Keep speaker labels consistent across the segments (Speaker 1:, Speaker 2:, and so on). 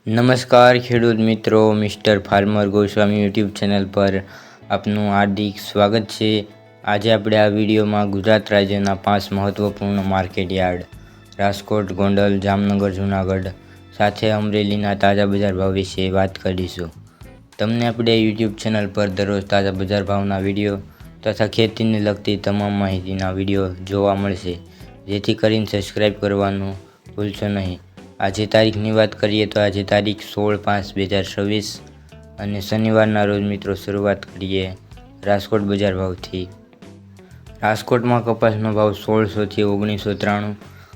Speaker 1: નમસ્કાર ખેડૂત મિત્રો, mister farmer Goswami YouTube channel પર આપનું હાર્દિક સ્વાગત છે। આજે આપણે આ વિડીયોમાં ગુજરાત રાજ્યના 5 મહત્વપૂર્ણ માર્કેટ યાર્ડ રાજકોટ, ગોંડલ, જામનગર, જૂનાગઢ સાથે અમરેલીના તાજા બજાર ભાવ વિશે વાત કરીશું। તમને આપણે યુટ્યુબ ચેનલ પર દરરોજ તાજા બજાર ભાવના વિડીયો તથા ખેતીને લગતી તમામ માહિતીના વિડીયો જોવા મળશે, જેથી કરીને સબસ્ક્રાઈબ કરવાનું ભૂલશો નહીં। આજે તારીખની વાત કરીએ તો આજે તારીખ 16/5/2026 અને શનિવારના રોજ મિત્રો શરૂઆત કરીએ રાજકોટ બજાર ભાવથી। રાજકોટમાં કપાસનો ભાવ 1600 થી 1993,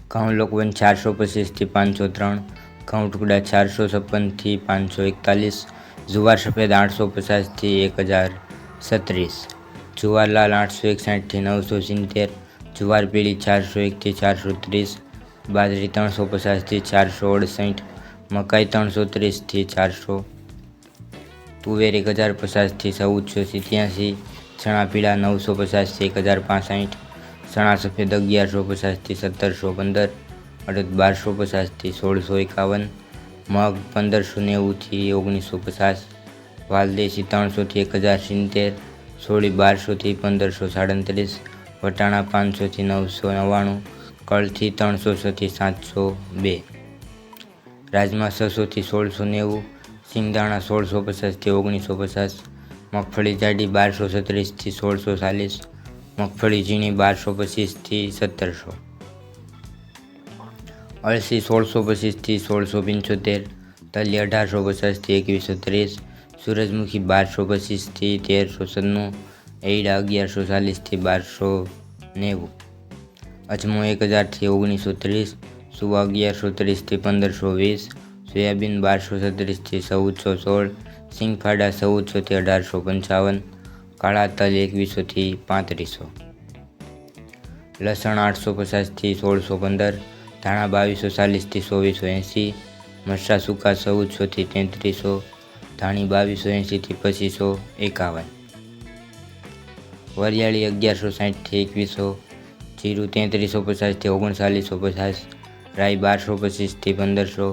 Speaker 1: ઘઉં લોકવન 425 થી 503, ઘઉં ટુકડા 456 થી 541, જુવાર સફેદ 850 થી 1036, જુવાર લાલ 861 થી 970, જુવાર પીળી 401 થી 430, બાજરી 350 થી 468, મકાઈ 330 થી 400, તુવેર 1050 થી 1487, ચણા પીળા 950 થી 1065, ચણા સફેદ 1150 થી 1715, અડદ 1250 થી 1651, મગ 1590 થી 1950, વાલદેશી 300 થી 1070, સોળી 1200 થી 1537, વટાણા 500 થી 999, કળથી 306 થી 702, રાજમા 600 થી 1690, સિંગદાણા 1650 થી 1950, મગફળી જાડી 1236 થી 1640, મગફળી ઝીણી 1225 થી 1700, અળસી 1625 થી 1675, તલી 1850 થી 2130, સૂરજમુખી 1225 થી 1397, એડા 1140 થી 1290, અજમો 1000 થી 1930, સુવા 1130 થી 1520, સોયાબીન 1236 થી 1416, સિંગફાડા 1400 થી 1855, કાળા તલ 2100 થી 3500, લસણ 850 થી 1615, ધાણા 2240 થી 2480, મરચાં સૂકા 1400 થી 3300, ધાણી 2280 થી 2551, વરિયાળી 1160 થી 2100, જીરું 3350 થી 3950, રાઈ 1225 થી 1500,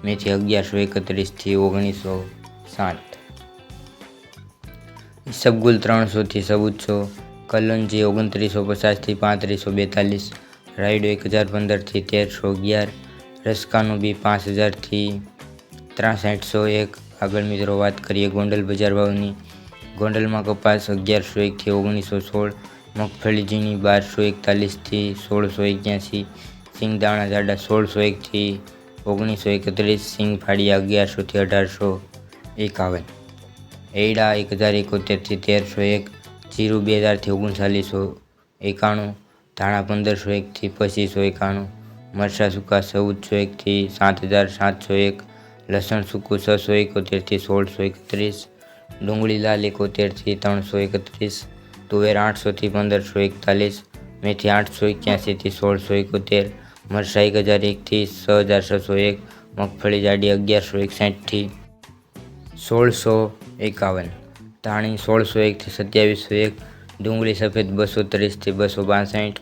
Speaker 1: મેથી 1131 થી 1960, ઈસબગુલ 300 થી 1400, કલંજી 2950 થી 3542, રાયડો 1015 થી 1311, રસકાનું બી 5000 થી 6301। આગળ મિત્રો વાત કરીએ ગોંડલ બજાર ભાવની। ગોંડલમાં કપાસ 1101 થી 1916, મગફળી ઝીણી 1241 થી 1681, સિંગદાણા જાડા 1601 થી 1931, સિંગફાડિયા 1100 થી 1851, એડા 1071 થી 1301, જીરું 2000 થી 3991, ધાણા 1501 થી 2591, મરચાં સૂકા 1401 થી 7701, લસણ સૂકું 671 થી 1631, ડુંગળી લાલ 71 થી 331, તુવેર 800 થી 1541, મેથી 881 થી 1671, મરચાં 1001 થી 6601, મગફળી જાડી 1161 થી 1651, ધાણી 1601 થી 2701, ડુંગળી સફેદ 230 થી 262,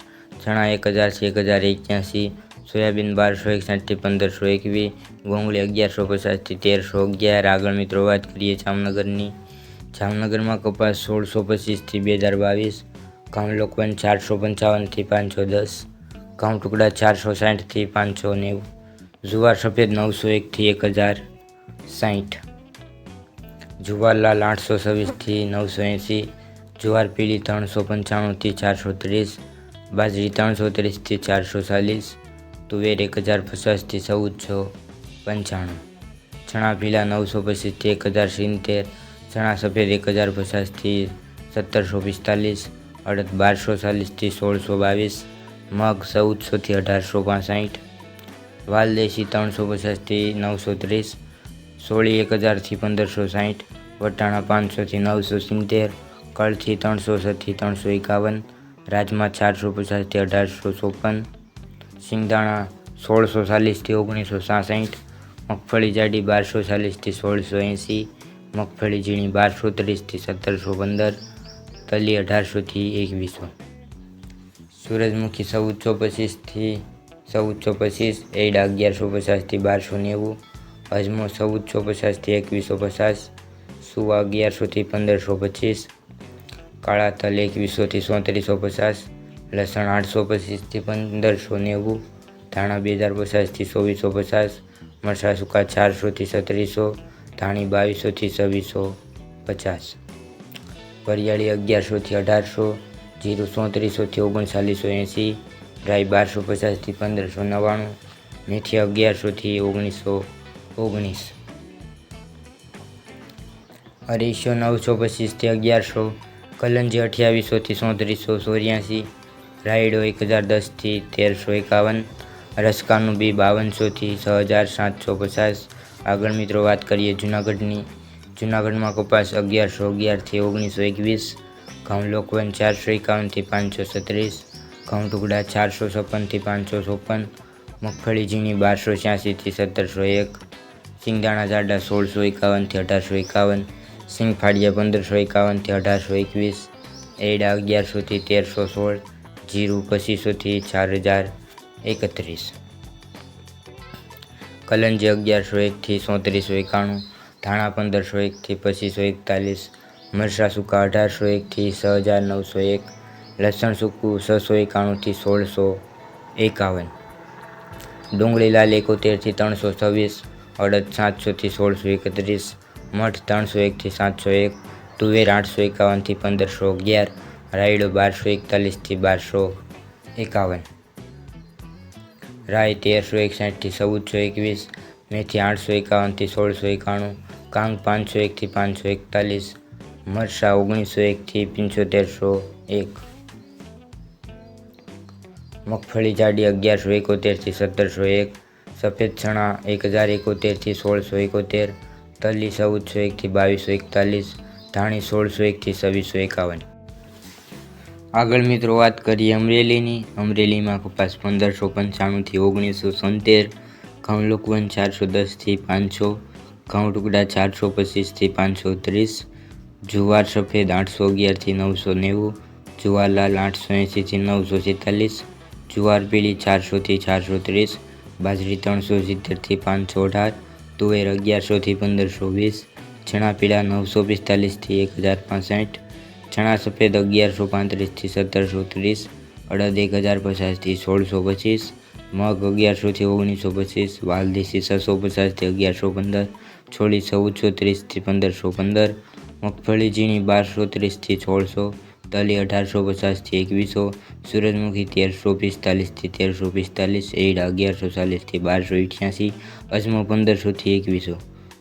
Speaker 1: ચણા 1000 થી 1081, સોયાબીન 1261 થી 1521, ગોંગળી 1150 થી 1311। આગળ મિત્રો વાત કરીએ જામનગરની। જામનગરમાં કપાસ 1625 થી 2022, ઘઉં લોકવન 455 થી 510, ઘઉં ટુકડા 460 થી 590, જુવાર સફેદ 901 થી 1060, જુવાર લાલ 826 થી 980, જુવાર પીળી 395 થી 430, બાજરી 330 થી 440, તુવેર 1050 થી 1495, ચણા પીળા 925 થી 1070, ચણા સફેદ 1050 થી 1745, અડદ 1240 થી 1622, મગ 1400 થી 1865, વાલદેશી 350 થી 930, સોળી 1000 થી 1560, વટાણા 500 થી 970, કળથી 306 થી 351, રાજમા 450 થી 1854, સિંગદાણા 1640 થી 1966, મગફળી જાડી 1240 થી 1680, મગફળી ઝીણી 1230 થી 1715, તલી 1800 થી 2100, સૂરજમુખી 1425 થી 1425, એડા 1150 થી 1290, અજમો 1450થી 2150, સુવા 1100થી 1525, કાળા તલ 2100થી 3450, લસણ 825થી 1590, ધાણા 2050થી 2450, મરચાં સૂકા 400થી 3700, ધાણી 2200થી 2650, વરિયાળી 1100થી 1800, જીરું 3400થી 3980, રાઈ 1250થી 1599, મેથી 1100થી 1919, અરીસો 925થી 1100, કલંજી 2800થી 3484, રાયડો 1010થી 1351, રસકાનું બી 5200થી 6750. આગળ મિત્રો વાત કરીએ જૂનાગઢની. જૂનાગઢમાં કપાસ 1111થી 1921, ઘઉં લોકવન 451થી 536, ઘઉં ટુકડા 456થી 556, મગફળી ઝીણી 1286થી 1701, સિંગદાણા જાડા 1651થી 1851, સિંગ ફાડિયા 1551થી 1821, એડા 1100થી 1316, જીરું 2500થી 4031, કલંજી 1101થી 3491, ધાણા 1501થી 2541, મરચાં સૂકા 1801થી 6901, લસણ સૂકું 691થી 1651, ડુંગળી લાલ 71થી 326, અડદ 700થી 1631, મઠ 301થી 701, તુવેર 851થી 1511, રાયડો 1241થી 1251, રાઈ 1361થી 1421, મેથી 851થી 1691, કાંગ 501થી 541, મરચાં 1901થી 7501, મગફળી જાડી 1171થી 1701, સફેદ ચણા 1071થી 1671, તલી 1401થી 2241, ધાણી 1601થી 2651. આગળ મિત્રો વાત કરીએ અમરેલીની. અમરેલીમાં કપાસ 1595થી 1970, ઘઉં લોકવન 410થી 500, ઘઉં ટુકડા 425થી 530, જુવાર સફેદ 811થી 990, જુવાર લાલ 880થી 946, જુવાર પીળી 400થી 430, બાજરી 370થી 518, તુવેર 1100થી 1520, ચણા પીળા 945થી 1065, ચણા સફેદ 1135થી 1730, અડદ 1050થી 1625, મગ 1100થી 1925, વાલદેશી 650થી 1115, છોલી 1430થી 1515, મગફળી ઝીણી 1230થી 1600, તલી 1850થી 2100, સૂરજમુખી 1345થી 1345, એડા 1140થી 1288, અજમો 1500થી 2100.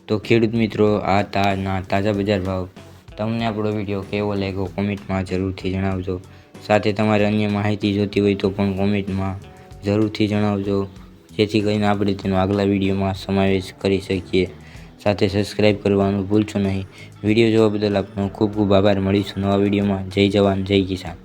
Speaker 1: તો ખેડૂત મિત્રો આ તાજા બજાર ભાવ. તમને આપણો વિડીયો કેવો લાગ્યો કોમેન્ટમાં જરૂરથી જણાવજો. સાથે તમારે અન્ય માહિતી જોતી હોય તો પણ કોમેન્ટમાં જરૂરથી જણાવજો, જેથી કરીને આપણે તેનો આગલા વિડીયોમાં સમાવેશ કરી શકીએ. સાથે સબસ્ક્રાઈબ કરવાનું ભૂલશો નહીં. વિડીયો જોવા બદલ આપનો ખૂબ ખૂબ આભાર. મળીશું નવા વિડીયોમાં. જય જવાન જય કિસાન.